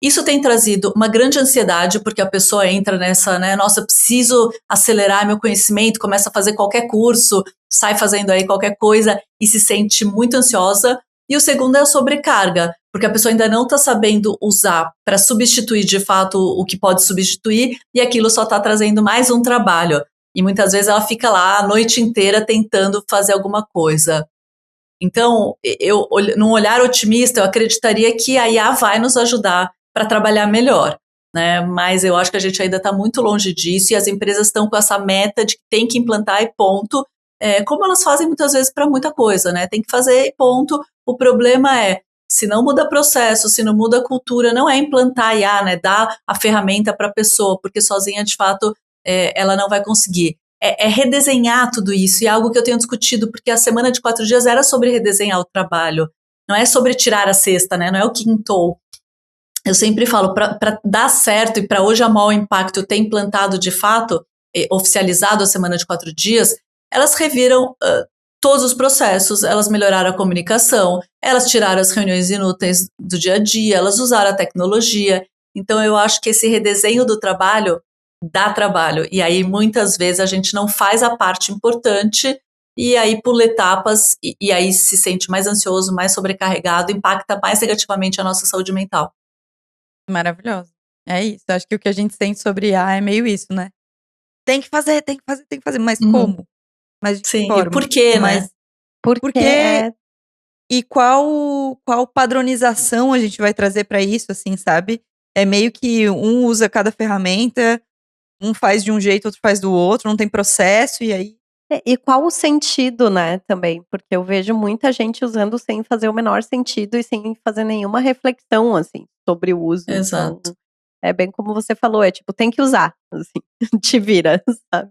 Isso tem trazido uma grande ansiedade, porque a pessoa entra nessa, né, nossa, preciso acelerar meu conhecimento, começa a fazer qualquer curso, sai fazendo aí qualquer coisa e se sente muito ansiosa. E o segundo é a sobrecarga, porque a pessoa ainda não está sabendo usar para substituir de fato o que pode substituir, e aquilo só está trazendo mais um trabalho. E muitas vezes ela fica lá a noite inteira tentando fazer alguma coisa. Então, num olhar otimista, eu acreditaria que a IA vai nos ajudar para trabalhar melhor, né? Mas eu acho que a gente ainda está muito longe disso, e as empresas estão com essa meta de que tem que implantar e ponto, como elas fazem muitas vezes para muita coisa, né? Tem que fazer e ponto. O problema é, se não muda processo, se não muda cultura, não é implantar a IA, né? Dar a ferramenta para a pessoa, porque sozinha, de fato, ela não vai conseguir. É redesenhar tudo isso, e é algo que eu tenho discutido, porque a semana de 4 dias era sobre redesenhar o trabalho, não é sobre tirar a sexta, né? Não é o quintou. Eu sempre falo, para dar certo e para hoje a Mall Impacto ter implantado de fato, oficializado a semana de 4 dias, elas reviram todos os processos, elas melhoraram a comunicação, elas tiraram as reuniões inúteis do dia a dia, elas usaram a tecnologia. Então eu acho que esse redesenho do trabalho dá trabalho, e aí muitas vezes a gente não faz a parte importante, e aí pula etapas, e aí se sente mais ansioso, mais sobrecarregado, impacta mais negativamente a nossa saúde mental. Maravilhoso. É isso. Acho que o que a gente sente sobre IA é meio isso, né? Tem que fazer, tem que fazer, tem que fazer. Mas como? Mas de que Sim, forma? e por quê, Mas né? porque e qual padronização a gente vai trazer para isso, assim, sabe? É meio que um usa cada ferramenta, um faz de um jeito, outro faz do outro, não tem processo, e aí E qual o sentido, né, também? Porque eu vejo muita gente usando sem fazer o menor sentido e sem fazer nenhuma reflexão, assim, sobre o uso. Exato. Então, é bem como você falou, é tipo, tem que usar, assim, te vira, sabe?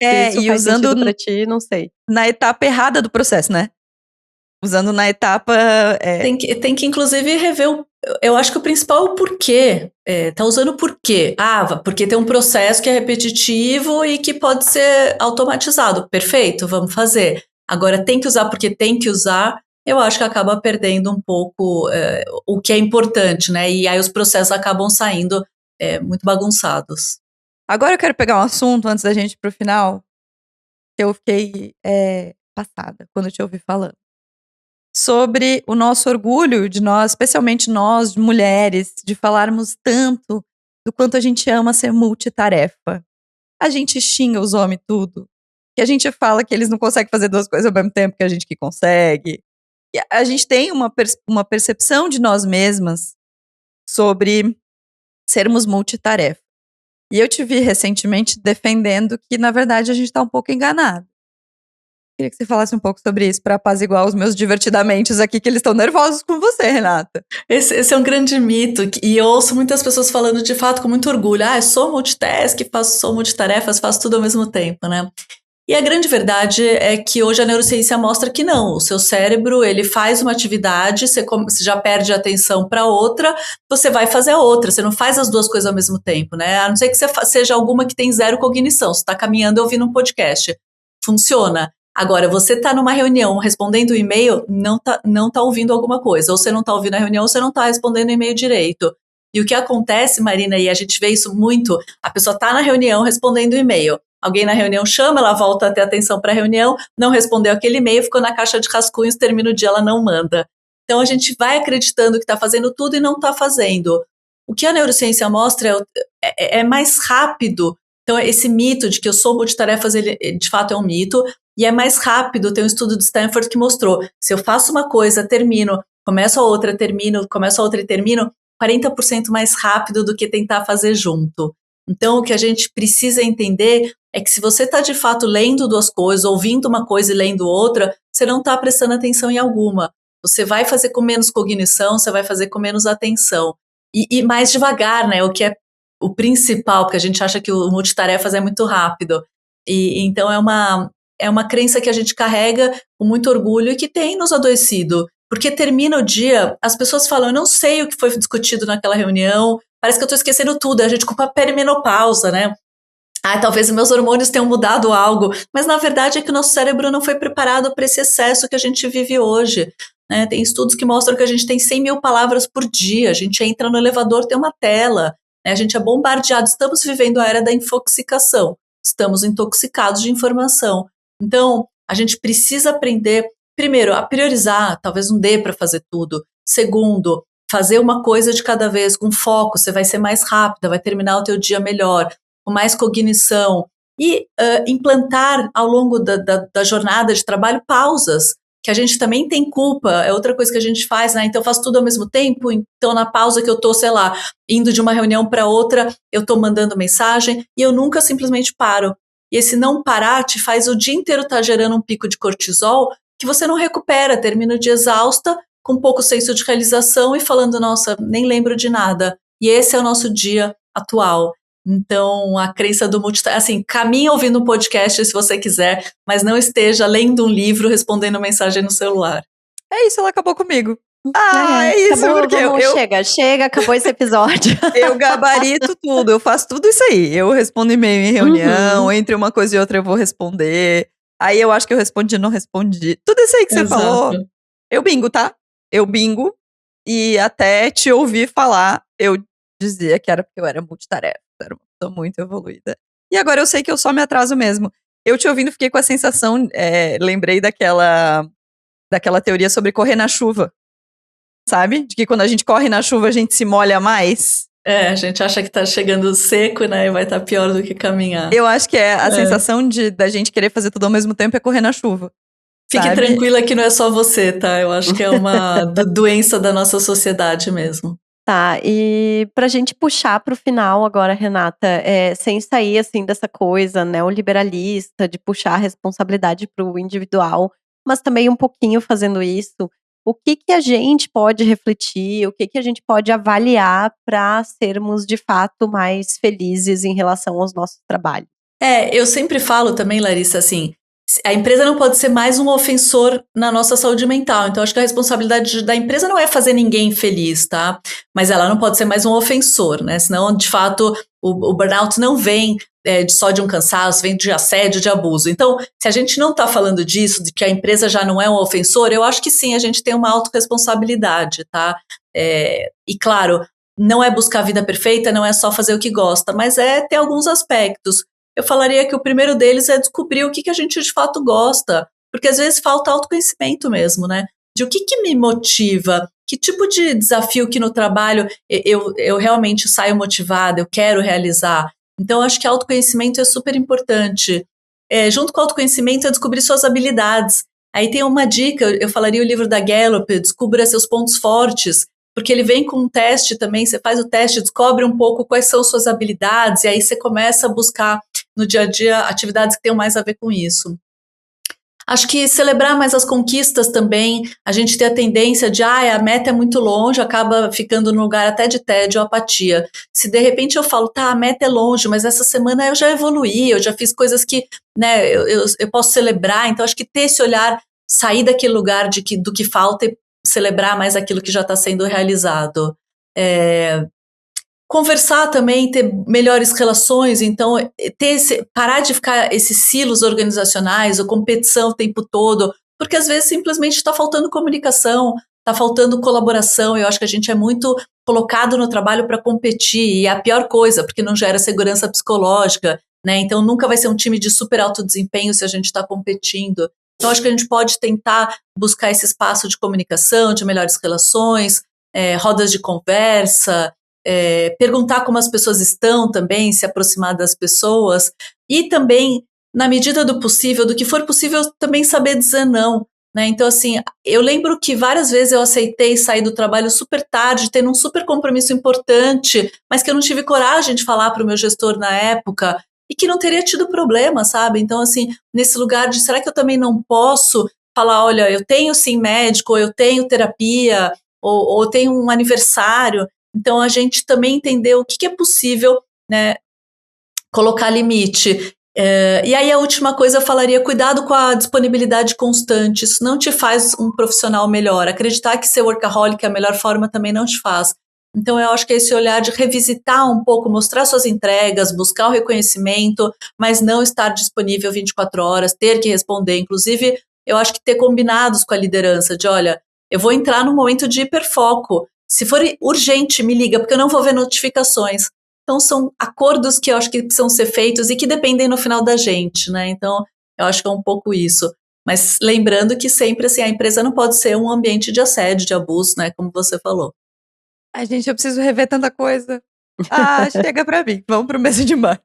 Se isso e faz usando sentido pra ti, não sei. na etapa errada do processo, né? Usando na etapa Tem que inclusive rever eu acho que o principal é o porquê. Tá usando o porquê. Porque tem um processo que é repetitivo e que pode ser automatizado. Perfeito, vamos fazer. Agora, tem que usar porque tem que usar, eu acho que acaba perdendo um pouco o que é importante, né? E aí os processos acabam saindo muito bagunçados. Agora eu quero pegar um assunto antes da gente ir pro final, que eu fiquei passada quando eu te ouvi falando. Sobre o nosso orgulho de nós, especialmente nós, mulheres, de falarmos tanto do quanto a gente ama ser multitarefa. A gente xinga os homens tudo. Que a gente fala que eles não conseguem fazer 2 coisas ao mesmo tempo que a gente que consegue. E a gente tem uma percepção de nós mesmas sobre sermos multitarefa. E eu te vi recentemente defendendo que, na verdade, a gente está um pouco enganado. Queria que você falasse um pouco sobre isso para apaziguar os meus divertidamente aqui, que eles estão nervosos com você, Renata. Esse é um grande mito, e eu ouço muitas pessoas falando de fato com muito orgulho. Eu sou multitask, sou multitarefas, faço tudo ao mesmo tempo, né? E a grande verdade é que hoje a neurociência mostra que não. O seu cérebro, ele faz uma atividade, você já perde a atenção para outra, você vai fazer a outra. Você não faz as 2 coisas ao mesmo tempo, né? A não ser que você seja alguma que tem 0 cognição. Você está caminhando e ouvindo um podcast. Funciona. Agora, você está numa reunião respondendo o e-mail, não tá ouvindo alguma coisa. Ou você não está ouvindo a reunião, ou você não está respondendo o e-mail direito. E o que acontece, Marina, e a gente vê isso muito, a pessoa está na reunião respondendo o e-mail. alguém na reunião chama, ela volta a ter atenção para a reunião, não respondeu aquele e-mail, ficou na caixa de rascunhos, termina o dia, ela não manda. Então a gente vai acreditando que está fazendo tudo e não está fazendo. O que a neurociência mostra é mais rápido. Então esse mito de que eu sou multitarefas, ele de fato é um mito, e é mais rápido. Tem um estudo de Stanford que mostrou, se eu faço uma coisa, termino, começo a outra, termino, começo a outra e termino, 40% mais rápido do que tentar fazer junto. Então, o que a gente precisa entender é que se você está de fato lendo duas coisas, ouvindo uma coisa e lendo outra, você não está prestando atenção em alguma. Você vai fazer com menos cognição, você vai fazer com menos atenção. E mais devagar, né? O que é o principal, porque a gente acha que o multitarefas é muito rápido. E então é uma crença que a gente carrega com muito orgulho e que tem nos adoecido. Porque termina o dia, as pessoas falam, eu não sei o que foi discutido naquela reunião, parece que eu estou esquecendo tudo, a gente culpa a perimenopausa, né? Talvez meus hormônios tenham mudado algo, mas na verdade é que o nosso cérebro não foi preparado para esse excesso que a gente vive hoje, né? Tem estudos que mostram que a gente tem 100 mil palavras por dia, a gente entra no elevador, tem uma tela, né? A gente é bombardeado, estamos vivendo a era da infoxicação, estamos intoxicados de informação. Então, a gente precisa aprender, primeiro, a priorizar, talvez não dê para fazer tudo. Segundo, fazer uma coisa de cada vez com foco, você vai ser mais rápida, vai terminar o teu dia melhor, com mais cognição. E implantar ao longo da jornada de trabalho pausas, que a gente também tem culpa, é outra coisa que a gente faz, né? Então eu faço tudo ao mesmo tempo, então na pausa que eu tô, sei lá, indo de uma reunião para outra, eu tô mandando mensagem e eu nunca simplesmente paro. E esse não parar te faz o dia inteiro estar gerando um pico de cortisol que você não recupera, termina o dia exausta, com pouco senso de realização e falando, nossa, nem lembro de nada. E esse é o nosso dia atual. Então, a crença do multitarefas, assim, caminhe ouvindo um podcast se você quiser, mas não esteja lendo um livro, respondendo mensagem no celular. É isso, ela acabou comigo. É isso, acabou, porque chega, acabou esse episódio. Eu gabarito tudo, eu faço tudo isso aí. Eu respondo e-mail em reunião, entre uma coisa e outra eu vou responder. Aí eu acho que eu respondi, não respondi. Tudo isso aí que você falou, eu bingo, tá? Eu bingo. E até te ouvir falar, eu dizia que era porque eu era multitarefa, era uma pessoa muito evoluída. E agora eu sei que eu só me atraso mesmo. Eu te ouvindo, fiquei com a sensação, lembrei daquela teoria sobre correr na chuva. Sabe? De que quando a gente corre na chuva, a gente se molha mais. A gente acha que tá chegando seco, né? E vai estar pior do que caminhar. Eu acho que a sensação da gente querer fazer tudo ao mesmo tempo é correr na chuva. Fique sabe? tranquila que não é só você, tá? Eu acho que é uma doença da nossa sociedade mesmo. Tá, e pra gente puxar pro final agora, Renata, sem sair assim dessa coisa neoliberalista de puxar a responsabilidade pro individual, mas também um pouquinho fazendo isso, o que a gente pode refletir, o que a gente pode avaliar para sermos de fato mais felizes em relação aos nossos trabalhos? Eu sempre falo também, Larissa, assim, a empresa não pode ser mais um ofensor na nossa saúde mental. Então, acho que a responsabilidade da empresa não é fazer ninguém feliz, tá? Mas ela não pode ser mais um ofensor, né? Senão, de fato, o burnout não vem só de um cansaço, vem de assédio, de abuso. Então, se a gente não está falando disso, de que a empresa já não é um ofensor, eu acho que sim, a gente tem uma autorresponsabilidade, tá? E claro, não é buscar a vida perfeita, não é só fazer o que gosta, mas é ter alguns aspectos. Eu falaria que o primeiro deles é descobrir o que a gente de fato gosta, porque às vezes falta autoconhecimento mesmo, né? De o que me motiva, que tipo de desafio que no trabalho eu realmente saio motivada, eu quero realizar. Então, acho que autoconhecimento é super importante. Junto com o autoconhecimento é descobrir suas habilidades. Aí tem uma dica, eu falaria o livro da Gallup, Descubra Seus Pontos Fortes, porque ele vem com um teste também, você faz o teste, descobre um pouco quais são suas habilidades, e aí você começa a buscar no dia a dia atividades que tenham mais a ver com isso. Acho que celebrar mais as conquistas também, a gente tem a tendência de, a meta é muito longe, acaba ficando num lugar até de tédio ou apatia. Se de repente eu falo, a meta é longe, mas essa semana eu já evoluí, eu já fiz coisas que, né, eu posso celebrar, então acho que ter esse olhar, sair daquele lugar do que falta e celebrar mais aquilo que já está sendo realizado. Conversar também, ter melhores relações, então parar de ficar esses silos organizacionais ou competição o tempo todo, porque às vezes simplesmente está faltando comunicação, está faltando colaboração. Eu acho que a gente é muito colocado no trabalho para competir, e é a pior coisa, porque não gera segurança psicológica. né? Então nunca vai ser um time de super alto desempenho se a gente está competindo. Então acho que a gente pode tentar buscar esse espaço de comunicação, de melhores relações, rodas de conversa, perguntar como as pessoas estão também, se aproximar das pessoas e também, na medida do possível, do que for possível, também saber dizer não, né? Então, assim, eu lembro que várias vezes eu aceitei sair do trabalho super tarde, tendo um super compromisso importante, mas que eu não tive coragem de falar para o meu gestor na época e que não teria tido problema, sabe? Então, assim, nesse lugar de, será que eu também não posso falar, olha, eu tenho sim médico, ou eu tenho terapia, ou eu tenho um aniversário. Então, a gente também entendeu o que é possível, né, colocar limite. E aí a última coisa eu falaria, cuidado com a disponibilidade constante, isso não te faz um profissional melhor, acreditar que ser workaholic é a melhor forma também não te faz. Então eu acho que é esse olhar de revisitar um pouco, mostrar suas entregas, buscar o reconhecimento, mas não estar disponível 24 horas, ter que responder. Inclusive, eu acho que ter combinados com a liderança de, olha, eu vou entrar num momento de hiperfoco, se for urgente me liga, porque eu não vou ver notificações. Então, são acordos que eu acho que precisam ser feitos e que dependem no final da gente, né? Então, eu acho que é um pouco isso. Mas lembrando que sempre, assim, a empresa não pode ser um ambiente de assédio, de abuso, né? Como você falou. Ai, gente, eu preciso rever tanta coisa. Chega pra mim. Vamos pro Mesa de Bar.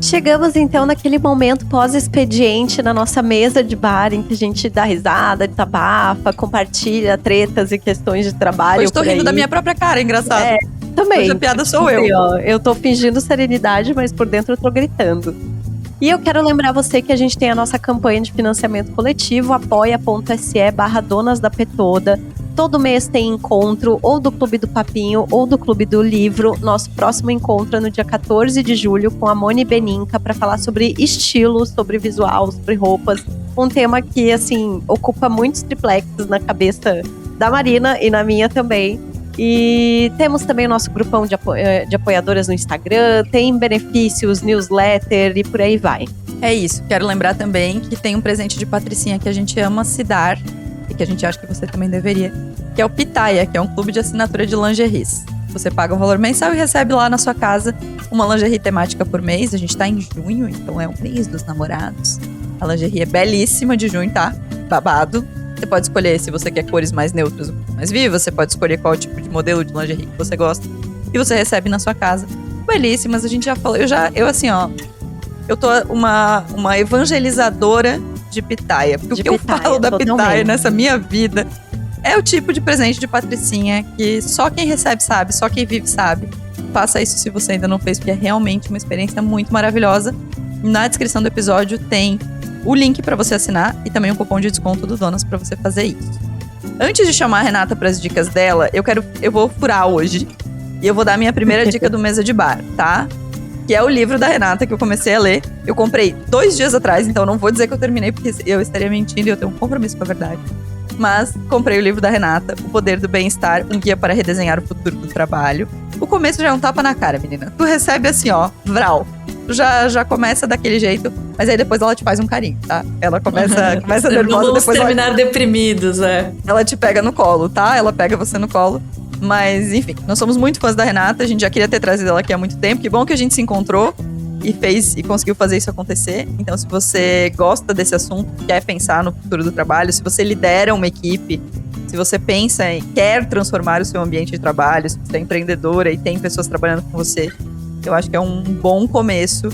Chegamos então naquele momento pós-expediente na nossa mesa de bar, em que a gente dá risada, desabafa, compartilha tretas e questões de trabalho. Hoje tô rindo da minha própria cara, engraçado. Também. Hoje a piada sou eu. Ó, eu tô fingindo serenidade, mas por dentro eu tô gritando. E eu quero lembrar você que a gente tem a nossa campanha de financiamento coletivo, apoia.se/Donas da Petoda. Todo mês tem encontro, ou do Clube do Papinho, ou do Clube do Livro. Nosso próximo encontro é no dia 14 de julho, com a Moni Beninca, para falar sobre estilo, sobre visual, sobre roupas. Um tema que, assim, ocupa muitos triplexes na cabeça da Marina e na minha também. E temos também o nosso grupão de apoiadoras no Instagram, tem benefícios, newsletter e por aí vai. É isso. Quero lembrar também que tem um presente de Patricinha que a gente ama se dar e que a gente acha que você também deveria, que é o Pitaia, que é um clube de assinatura de lingeries. Você paga um valor mensal e recebe lá na sua casa uma lingerie temática por mês. A gente tá em junho, então é o mês dos namorados. A lingerie é belíssima de junho, tá? Babado. Você pode escolher se você quer cores mais neutras ou mais vivas. Você pode escolher qual tipo de modelo de lingerie que você gosta. E você recebe na sua casa. Belíssimas, a gente já falou. Eu assim, ó. Eu tô uma evangelizadora de Pitaia. Porque o que eu falo da Pitaia nessa minha vida é o tipo de presente de Patricinha que só quem recebe sabe, só quem vive sabe. Faça isso se você ainda não fez, porque é realmente uma experiência muito maravilhosa. Na descrição do episódio tem o link para você assinar e também um cupom de desconto do Donas para você fazer isso. Antes de chamar a Renata para as dicas dela, eu vou furar hoje e eu vou dar a minha primeira dica do Mesa de Bar, tá? Que é o livro da Renata que eu comecei a ler. Eu comprei 2 dias atrás, então não vou dizer que eu terminei porque eu estaria mentindo e eu tenho um compromisso com a verdade. Mas comprei o livro da Renata, O Poder do Bem-Estar, um guia para redesenhar o futuro do trabalho. O começo já é um tapa na cara, menina. Tu recebe assim, ó, vral. Já começa daquele jeito, mas aí depois ela te faz um carinho, tá? Ela começa nervosa, não vamos depois terminar deprimidos, Ela te pega no colo, tá? Ela pega você no colo. Mas, enfim, nós somos muito fãs da Renata, a gente já queria ter trazido ela aqui há muito tempo. Que bom que a gente se encontrou e conseguiu fazer isso acontecer. Então, se você gosta desse assunto, quer pensar no futuro do trabalho, se você lidera uma equipe, se você pensa e quer transformar o seu ambiente de trabalho, se você é empreendedora e tem pessoas trabalhando com você, eu acho que é um bom começo.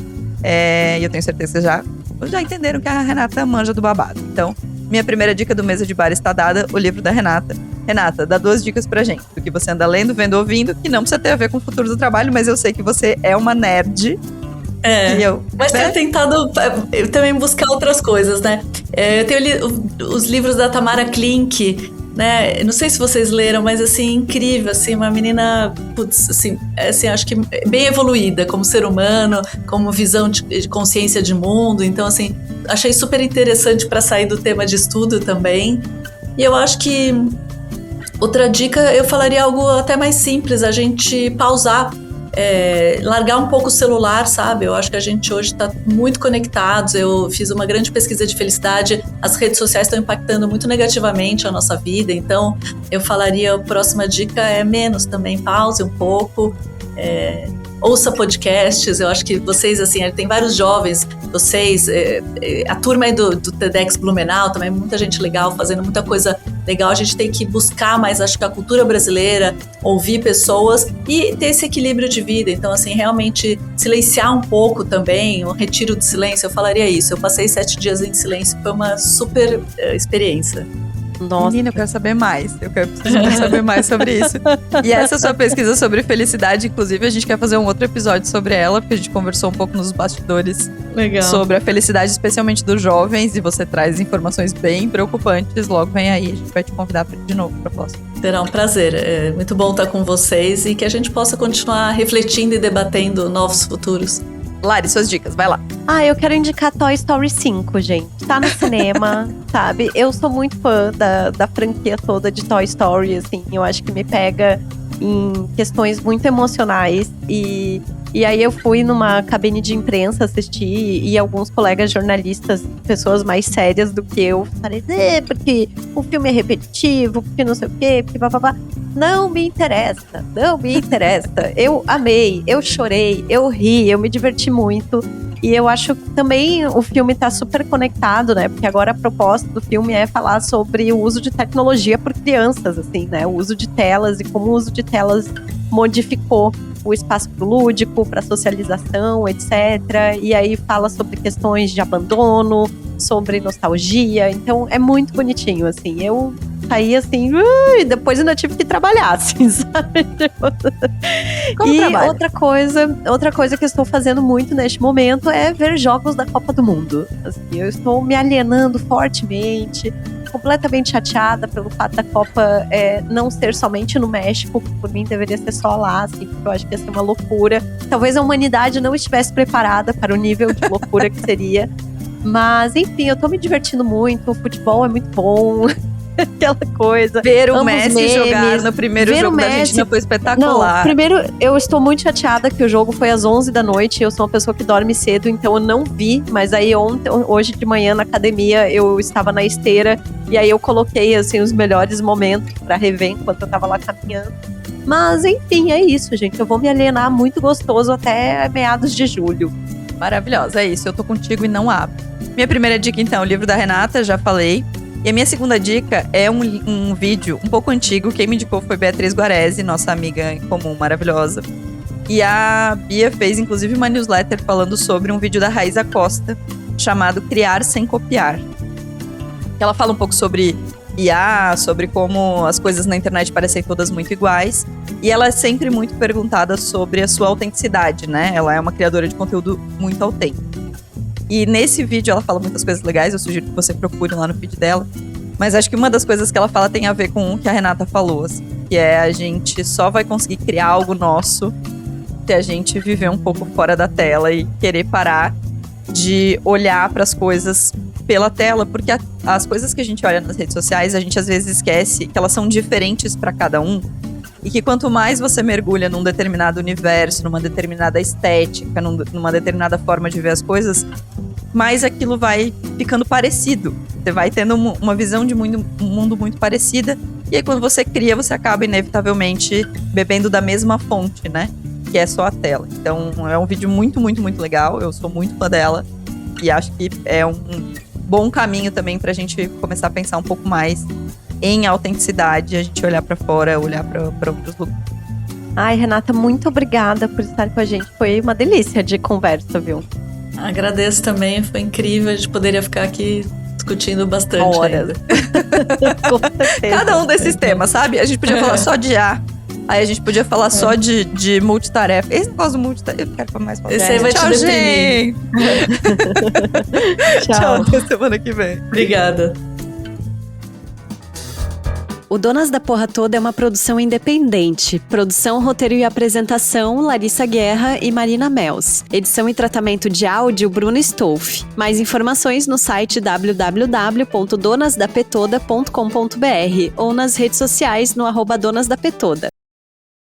E eu tenho certeza que vocês já entenderam que a Renata manja do babado. Então, minha primeira dica do Mesa de Bar está dada, o livro da Renata. Renata, dá 2 dicas pra gente, do que você anda lendo, vendo, ouvindo, que não precisa ter a ver com o futuro do trabalho, mas eu sei que você é uma nerd. Mas tenho tentado eu também buscar outras coisas, né? Eu tenho os livros da Tamara Klink, né? Não sei se vocês leram, mas assim, incrível, assim, uma menina, putz, assim, acho que bem evoluída como ser humano, como visão de consciência de mundo. Então, assim, achei super interessante para sair do tema de estudo também. E eu acho que outra dica, eu falaria algo até mais simples, a gente pausar largar um pouco o celular, sabe? Eu acho que a gente hoje está muito conectados. Eu fiz uma grande pesquisa de felicidade. As redes sociais estão impactando muito negativamente a nossa vida. Então, eu falaria, a próxima dica é menos também. Pause um pouco. Ouça podcasts, eu acho que vocês, assim, tem vários jovens, vocês, a turma aí do TEDx Blumenau, também muita gente legal, fazendo muita coisa legal. A gente tem que buscar mais, acho que a cultura brasileira, ouvir pessoas e ter esse equilíbrio de vida. Então, assim, realmente silenciar um pouco também, um retiro de silêncio, eu falaria isso. Eu passei 7 dias em silêncio, foi uma super experiência. Nossa. Menina, eu quero saber mais. Eu preciso saber mais sobre isso. E essa sua pesquisa sobre felicidade, inclusive, a gente quer fazer um outro episódio sobre ela, porque a gente conversou um pouco nos bastidores sobre a felicidade, especialmente dos jovens, e você traz informações bem preocupantes. Logo vem aí, a gente vai te convidar de novo para a próxima. Será um prazer. É muito bom estar com vocês e que a gente possa continuar refletindo e debatendo novos futuros. Lari, suas dicas, vai lá. Eu quero indicar Toy Story 5, gente. Tá no cinema, sabe? Eu sou muito fã da franquia toda de Toy Story, assim. Eu acho que me pega em questões muito emocionais. E aí eu fui numa cabine de imprensa assistir e alguns colegas jornalistas, pessoas mais sérias do que eu, falaram, porque o filme é repetitivo, porque não sei o quê, porque bababá. Não me interessa. Eu amei, eu chorei, eu ri, eu me diverti muito. E eu acho que também o filme tá super conectado, né? Porque agora a proposta do filme é falar sobre o uso de tecnologia por crianças, assim, né? O uso de telas e como o uso de telas modificou o espaço pro lúdico, pra socialização, etc. E aí fala sobre questões de abandono, sobre nostalgia. Então é muito bonitinho, assim. Eu saí assim, depois ainda tive que trabalhar, assim, sabe? Como trabalha? Outra coisa que eu estou fazendo muito neste momento é ver jogos da Copa do Mundo. Assim, eu estou me alienando fortemente, completamente chateada pelo fato da Copa não ser somente no México, que por mim deveria ser só lá, assim, porque eu acho que ia ser uma loucura. Talvez a humanidade não estivesse preparada para o nível de loucura que seria. Mas, enfim, eu tô me divertindo muito, o futebol é muito bom. Aquela coisa. Ver o Messi jogar no primeiro jogo da Argentina foi espetacular. Não, primeiro, eu estou muito chateada que o jogo foi às 11 da noite. Eu sou uma pessoa que dorme cedo, então eu não vi. Mas aí hoje de manhã na academia eu estava na esteira e aí eu coloquei assim os melhores momentos pra rever enquanto eu tava lá caminhando. Mas enfim, é isso, gente. Eu vou me alienar muito gostoso até meados de julho. Maravilhosa, é isso. Eu tô contigo e não abro. Minha primeira dica, então, o livro da Renata, já falei. E a minha segunda dica é um vídeo um pouco antigo. Quem me indicou foi Beatriz Guarese, nossa amiga em comum maravilhosa. E a Bia fez, inclusive, uma newsletter falando sobre um vídeo da Raíza Costa, chamado Criar Sem Copiar. Ela fala um pouco sobre IA, sobre como as coisas na internet parecem todas muito iguais. E ela é sempre muito perguntada sobre a sua autenticidade, né? Ela é uma criadora de conteúdo muito autêntico. E nesse vídeo ela fala muitas coisas legais, eu sugiro que você procure lá no feed dela. Mas acho que uma das coisas que ela fala tem a ver com o que a Renata falou, assim, que é a gente só vai conseguir criar algo nosso se a gente viver um pouco fora da tela e querer parar de olhar para as coisas pela tela, porque as coisas que a gente olha nas redes sociais, a gente às vezes esquece que elas são diferentes para cada um. E que quanto mais você mergulha num determinado universo, numa determinada estética, numa determinada forma de ver as coisas, mais aquilo vai ficando parecido. Você vai tendo uma visão de um mundo muito parecida. E aí quando você cria, você acaba inevitavelmente bebendo da mesma fonte, né? Que é só a tela. Então é um vídeo muito, muito, muito legal. Eu sou muito fã dela. E acho que é um bom caminho também pra gente começar a pensar um pouco mais em autenticidade, a gente olhar pra fora, olhar pra outros lugares. Ai, Renata, muito obrigada por estar com a gente. Foi uma delícia de conversa, viu? Agradeço também, foi incrível. A gente poderia ficar aqui discutindo bastante horas. Com certeza. Cada um desses temas, sabe? A gente podia falar só de IA. Aí a gente podia falar só de multitarefa. Esse negócio do multitarefa, eu quero mais falar. Esse aí vai te deprimir. Tchau, até semana que vem. Obrigada. O Donas da Porra Toda é uma produção independente. Produção, roteiro e apresentação, Larissa Guerra e Marina Mels. Edição e tratamento de áudio, Bruno Stolf. Mais informações no site www.donasdapetoda.com.br ou nas redes sociais no @donasdapetoda.